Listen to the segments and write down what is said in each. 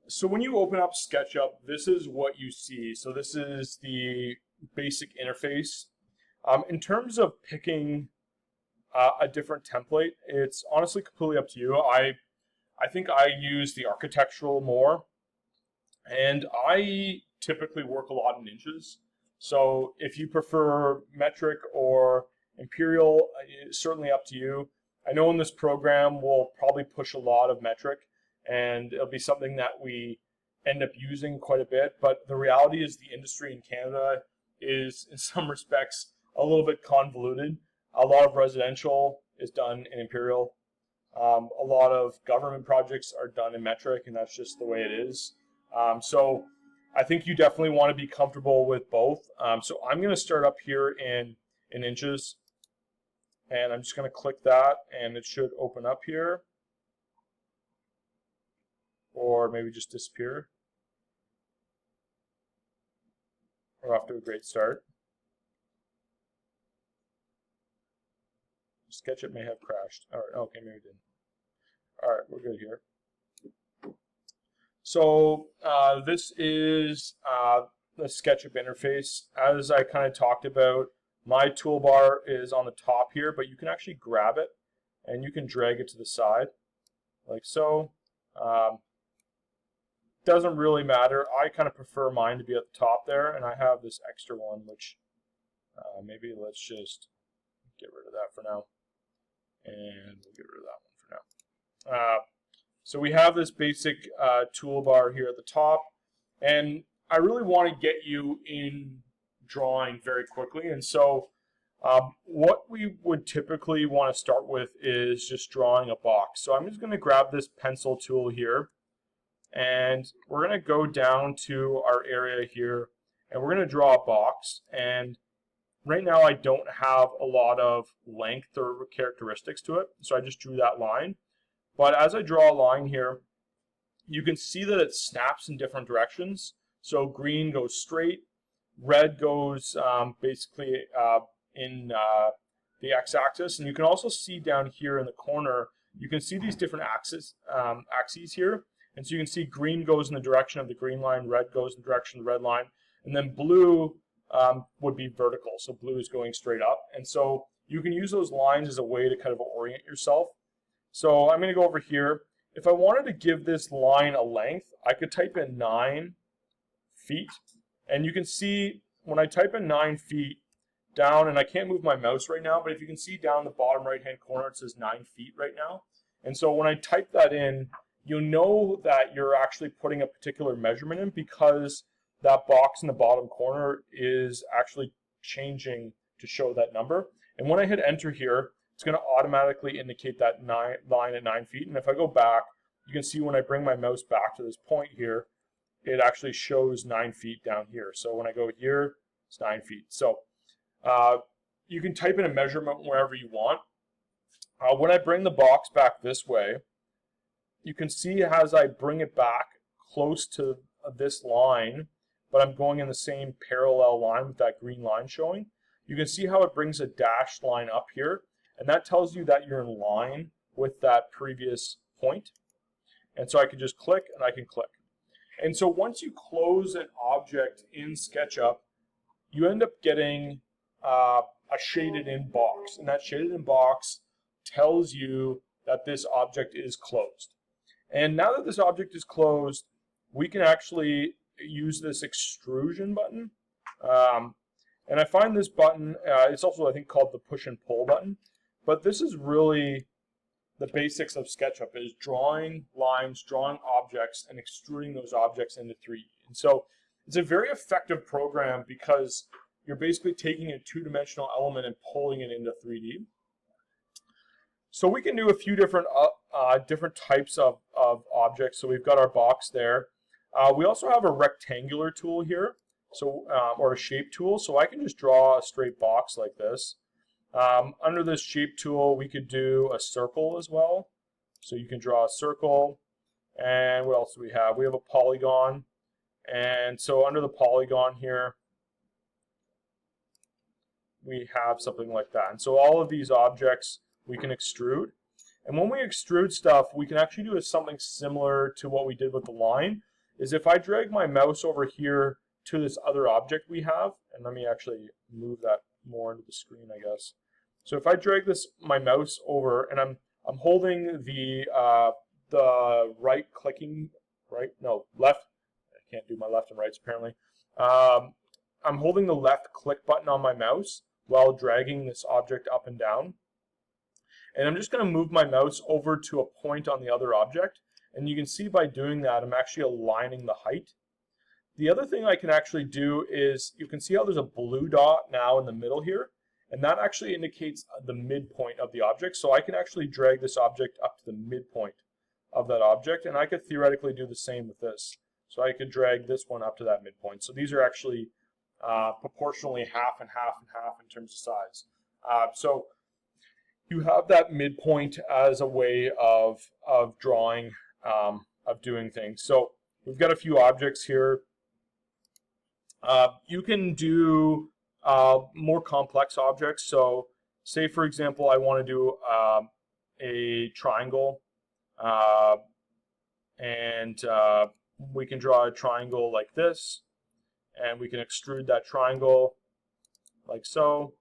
So when you open up SketchUp, this is what you see. So this is the basic interface. In terms of picking a different template, it's honestly completely up to you. I think I use the architectural more, and I typically work a lot in inches. So if you prefer metric or imperial, it's certainly up to you. I know in this program we'll probably push a lot of metric, and it'll be something that we end up using quite a bit. But the reality is the industry in Canada is, in some respects, a little bit convoluted. A lot of residential is done in imperial. A lot of government projects are done in metric, and that's just the way it is. So I think you definitely want to be comfortable with both. So I'm going to start up here in inches, and I'm just going to click that, and it should open up here, or maybe just disappear. We're off to a great start. SketchUp may have crashed. All right, okay, maybe it didn't. All right, we're good here. So this is the SketchUp interface. As I kind of talked about, my toolbar is on the top here, but you can actually grab it and you can drag it to the side, like so. Doesn't really matter. I kind of prefer mine to be at the top there, and I have this extra one, which maybe let's just get rid of that for now. And we'll get rid of that one for now. So we have this basic toolbar here at the top, and I really want to get you in drawing very quickly. And so what we would typically want to start with is just drawing a box. So I'm just going to grab this pencil tool here, and we're going to go down to our area here, and we're going to draw a box. And right now I don't have a lot of length or characteristics to it, so I just drew that line. But as I draw a line here, you can see that it snaps in different directions. So green goes straight, red goes basically in the x-axis, and you can also see down here in the corner, you can see these different axes here. And so you can see green goes in the direction of the green line, red goes in the direction of the red line, and then blue would be vertical. So blue is going straight up. And so you can use those lines as a way to kind of orient yourself. So I'm going to go over here. If I wanted to give this line a length, I could type in 9 feet. And you can see when I type in 9 feet down, and I can't move my mouse right now, but if you can see down the bottom right-hand corner, it says 9 feet right now. And so when I type that in, you know that you're actually putting a particular measurement in, because that box in the bottom corner is actually changing to show that number. And when I hit enter here, it's going to automatically indicate that line at 9 feet. And if I go back, you can see when I bring my mouse back to this point here, it actually shows 9 feet down here. So when I go here, it's 9 feet. So you can type in a measurement wherever you want. When I bring the box back this way, you can see as I bring it back close to this line, but I'm going in the same parallel line with that green line showing, you can see how it brings a dashed line up here, and that tells you that you're in line with that previous point. And so I can just click, and I can click. And so once you close an object in SketchUp, you end up getting a shaded in box, and that shaded in box tells you that this object is closed. And now that this object is closed, we can actually use this extrusion button. And I find this button, it's also I think called the push and pull button, but this is really the basics of SketchUp, is drawing lines, drawing objects, and extruding those objects into 3D. And so it's a very effective program because you're basically taking a two-dimensional element and pulling it into 3D. So we can do a few different types of objects. So we've got our box there. We also have a rectangular tool here, so or a shape tool. So I can just draw a straight box like this. Under this shape tool, we could do a circle as well. So you can draw a circle. And what else do we have? We have a polygon. And so under the polygon here, we have something like that. And so all of these objects we can extrude. And when we extrude stuff, we can actually do something similar to what we did with the line. is if I drag my mouse over here to this other object we have, and let me actually move that more into the screen, I guess. So if I drag my mouse over, and I'm holding the left. I can't do my left and rights apparently. I'm holding the left click button on my mouse while dragging this object up and down. And I'm just going to move my mouse over to a point on the other object. And you can see by doing that, I'm actually aligning the height. The other thing I can actually do is, you can see how there's a blue dot now in the middle here. And that actually indicates the midpoint of the object. So I can actually drag this object up to the midpoint of that object. And I could theoretically do the same with this. So I could drag this one up to that midpoint. So these are actually proportionally half and half and half in terms of size. So you have that midpoint as a way of drawing, of doing things. So we've got a few objects here. You can do more complex objects. So say, for example, I want to do a triangle, and we can draw a triangle like this, and we can extrude that triangle like so.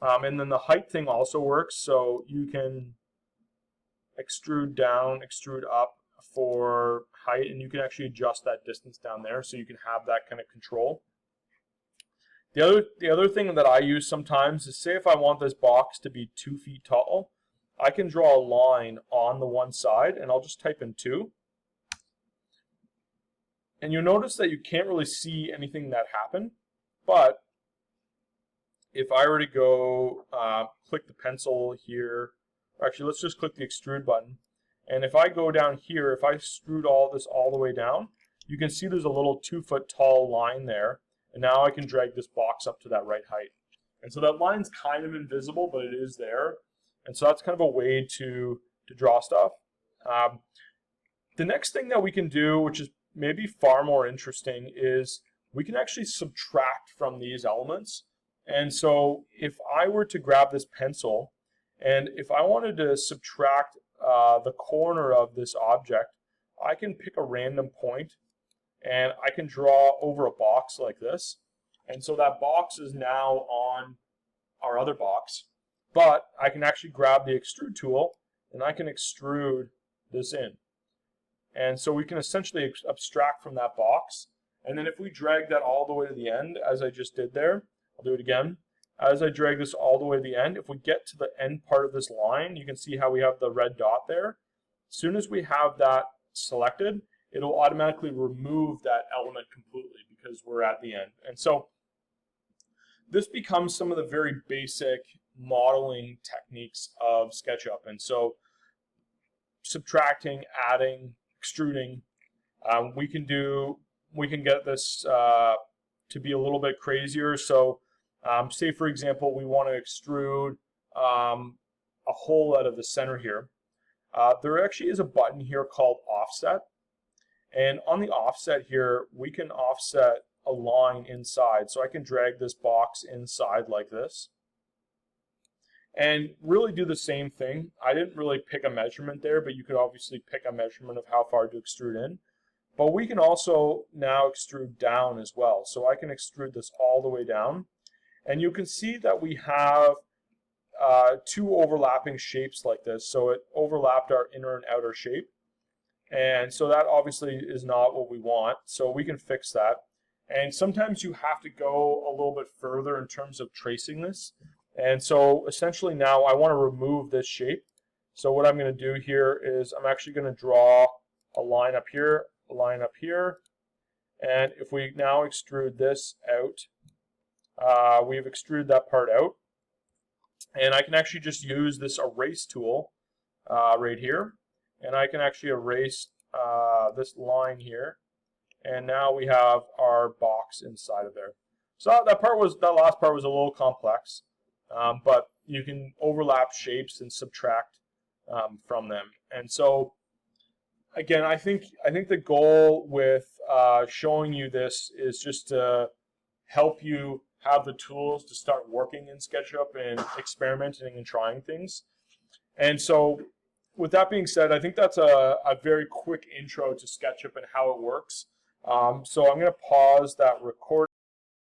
And then the height thing also works, so you can extrude down, extrude up for height, and you can actually adjust that distance down there, so you can have that kind of control. The other thing that I use sometimes is, say if I want this box to be 2 feet tall, I can draw a line on the one side, and I'll just type in 2. And you'll notice that you can't really see anything that happened, but if I were to go click the pencil here, or actually let's just click the extrude button, and if I go down here, if I extrude all this all the way down, you can see there's a little 2 foot tall line there, and now I can drag this box up to that right height. And so that line's kind of invisible, but it is there, and so that's kind of a way to draw stuff. The next thing that we can do, which is maybe far more interesting, is we can actually subtract from these elements. And so if I were to grab this pencil, and if I wanted to subtract the corner of this object, I can pick a random point, and I can draw over a box like this. And so that box is now on our other box, but I can actually grab the extrude tool, and I can extrude this in. And so we can essentially abstract from that box. And then if we drag that all the way to the end, as I just did there, I'll do it again. As I drag this all the way to the end, if we get to the end part of this line, you can see how we have the red dot there. As soon as we have that selected, it'll automatically remove that element completely because we're at the end. And so this becomes some of the very basic modeling techniques of SketchUp. And so subtracting, adding, extruding, we can get this to be a little bit crazier. So say for example we want to extrude a hole out of the center here. There actually is a button here called offset, and on the offset here we can offset a line inside. So I can drag this box inside like this and really do the same thing. I didn't really pick a measurement there, but you could obviously pick a measurement of how far to extrude in. But we can also now extrude down as well. So I can extrude this all the way down. And you can see that we have 2 overlapping shapes like this. So it overlapped our inner and outer shape. And so that obviously is not what we want. So we can fix that. And sometimes you have to go a little bit further in terms of tracing this. And so essentially now I want to remove this shape. So what I'm going to do here is I'm actually going to draw a line up here, a line up here. And if we now extrude this out, we've extruded that part out. And I can actually just use this erase tool right here. And I can actually erase this line here. And now we have our box inside of there. So that last part was a little complex. But you can overlap shapes and subtract from them. And so, again, I think the goal with showing you this is just to help you have the tools to start working in SketchUp and experimenting and trying things. And so, with that being said, I think that's a very quick intro to SketchUp and how it works. So I'm going to pause that recording.